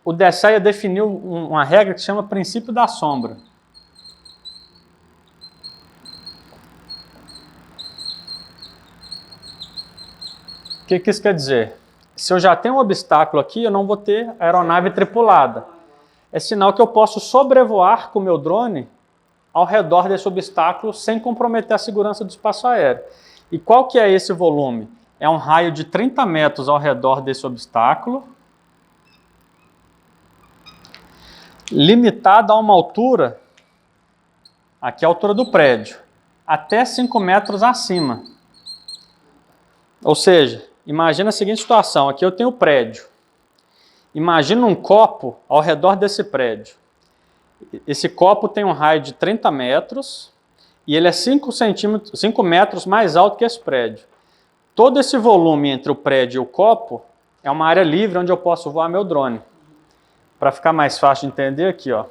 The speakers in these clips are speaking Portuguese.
o Desseia definiu uma regra que se chama princípio da sombra. O que isso quer dizer? Se eu já tenho um obstáculo aqui, eu não vou ter aeronave tripulada. É sinal que eu posso sobrevoar com o meu drone ao redor desse obstáculo sem comprometer a segurança do espaço aéreo. E qual que é esse volume? É um raio de 30 metros ao redor desse obstáculo, limitado a uma altura, aqui é a altura do prédio, até 5 metros acima. Ou seja, imagina a seguinte situação, aqui eu tenho o prédio. Imagina um copo ao redor desse prédio. Esse copo tem um raio de 30 metros e ele é 5 metros mais alto que esse prédio. Todo esse volume entre o prédio e o copo é uma área livre onde eu posso voar meu drone. Para ficar mais fácil de entender aqui, ó.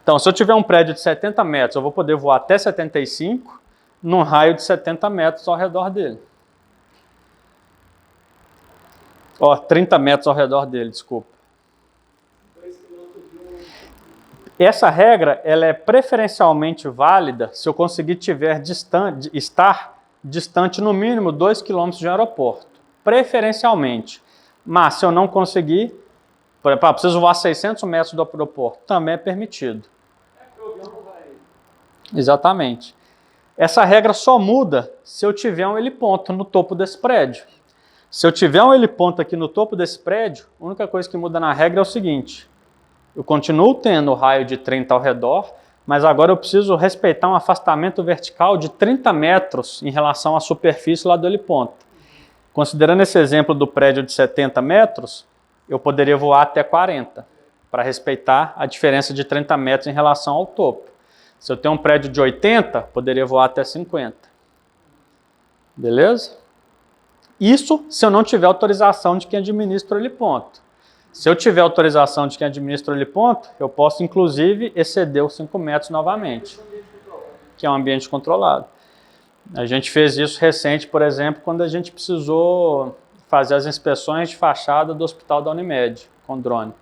Então, se eu tiver um prédio de 70 metros, eu vou poder voar até 75 num raio de 70 metros ao redor dele. Ó, 30 metros ao redor dele, desculpa. Essa regra ela é preferencialmente válida se eu conseguir estar distante no mínimo 2 km de um aeroporto. Preferencialmente. Mas se eu não conseguir, por exemplo, preciso voar 600 metros do aeroporto, também é permitido. Exatamente. Essa regra só muda se eu tiver um heliponto no topo desse prédio. Se eu tiver um heliponto aqui no topo desse prédio, a única coisa que muda na regra é o seguinte: eu continuo tendo o raio de 30 ao redor, mas agora eu preciso respeitar um afastamento vertical de 30 metros em relação à superfície lá do heliponto. Considerando esse exemplo do prédio de 70 metros, eu poderia voar até 40, para respeitar a diferença de 30 metros em relação ao topo. Se eu tenho um prédio de 80, poderia voar até 50. Beleza? Isso se eu não tiver autorização de quem administra o heliponto. Se eu tiver autorização de quem administra o heliponto, eu posso, inclusive, exceder os 5 metros novamente, que é um ambiente controlado. A gente fez isso recente, por exemplo, quando a gente precisou fazer as inspeções de fachada do hospital da Unimed, com drone.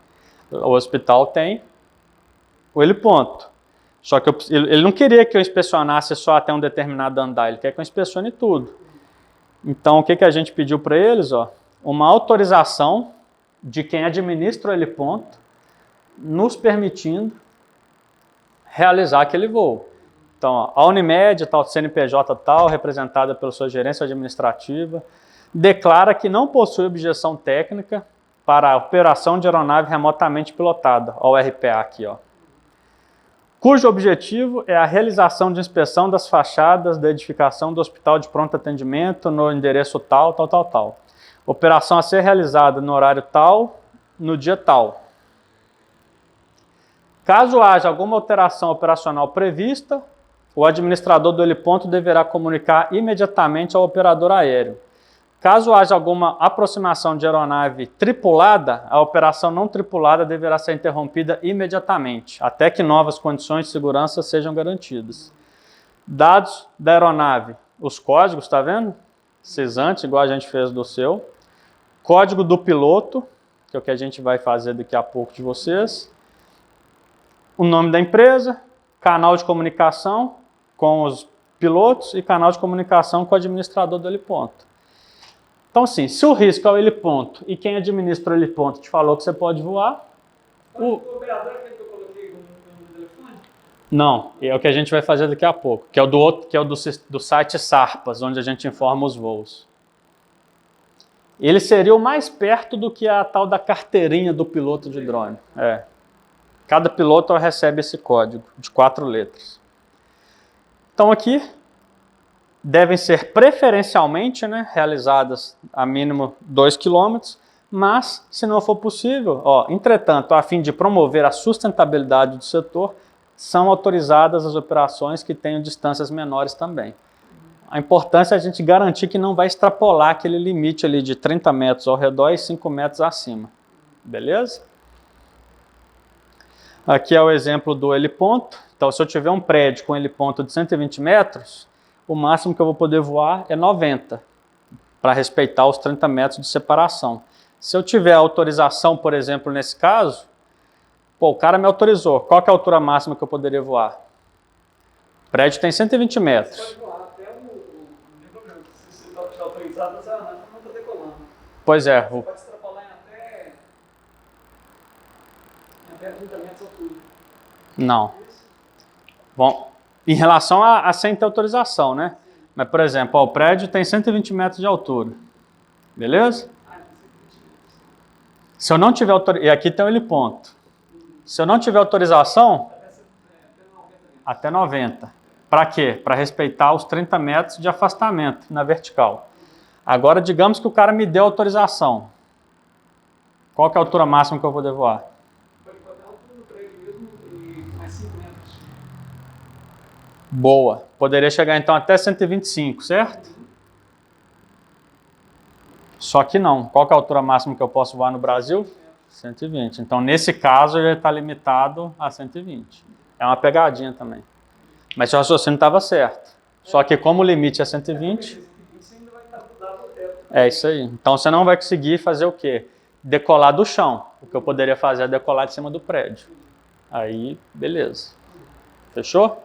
O hospital tem o heliponto. Só que ele não queria que eu inspecionasse só até um determinado andar, ele quer que eu inspecione tudo. Então, o que a gente pediu para eles? Ó, uma autorização de quem administra o heliponto, nos permitindo realizar aquele voo. Então, ó, a Unimed, tal, CNPJ tal, representada pela sua gerência administrativa, declara que não possui objeção técnica para a operação de aeronave remotamente pilotada, ó, o RPA aqui, ó, cujo objetivo é a realização de inspeção das fachadas da edificação do hospital de pronto atendimento no endereço tal. Operação a ser realizada no horário tal, no dia tal. Caso haja alguma alteração operacional prevista, o administrador do heliponto deverá comunicar imediatamente ao operador aéreo. Caso haja alguma aproximação de aeronave tripulada, a operação não tripulada deverá ser interrompida imediatamente, até que novas condições de segurança sejam garantidas. Dados da aeronave, os códigos, está vendo? CISANT, igual a gente fez do seu. Código do piloto, que é o que a gente vai fazer daqui a pouco de vocês. O nome da empresa, canal de comunicação com os pilotos e canal de comunicação com o administrador do heliponto. Então, assim, se o risco é o heliponto e quem administra o heliponto te falou que você pode voar... O operador é aquele que eu coloquei no telefone? Não, é o que a gente vai fazer daqui a pouco, que é o do site Sarpas, onde a gente informa os voos. Ele seria o mais perto do que a tal da carteirinha do piloto de drone. Cada piloto recebe esse código de 4 letras. Então, aqui... devem ser preferencialmente, né, realizadas a mínimo 2 km, mas, se não for possível, entretanto, a fim de promover a sustentabilidade do setor, são autorizadas as operações que tenham distâncias menores também. A importância é a gente garantir que não vai extrapolar aquele limite ali de 30 metros ao redor e 5 metros acima. Beleza? Aqui é o exemplo do heliponto. Então, se eu tiver um prédio com heliponto de 120 metros, o máximo que eu vou poder voar é 90, para respeitar os 30 metros de separação. Se eu tiver autorização, por exemplo, nesse caso, pô, o cara me autorizou. Qual que é a altura máxima que eu poderia voar? O prédio tem 120 metros. Pode voar até não tem problema. Se você está autorizado, você não está decolando. Pois é. Você pode extrapolar em até 30 metros de altura. Não. Bom, em relação a sem ter autorização, né? Mas, por exemplo, ó, o prédio tem 120 metros de altura. Beleza? Se eu não tiver autorização, e aqui tem um heliponto. Se eu não tiver autorização, até 90. Para quê? Para respeitar os 30 metros de afastamento na vertical. Agora, digamos que o cara me deu autorização. Qual que é a altura máxima que eu vou poder voar? Pode botar a altura do prédio mesmo e mais 5 metros. Boa. Poderia chegar então até 125, certo? Só que não. Qual que é a altura máxima que eu posso voar no Brasil? 120. Então, nesse caso, ele está limitado a 120. É uma pegadinha também. Mas seu raciocínio estava certo. Só que como o limite é 120... Você ainda vai estar mudado o teto. É isso aí. Então, você não vai conseguir fazer o quê? Decolar do chão. O que eu poderia fazer é decolar de cima do prédio. Aí, beleza. Fechou?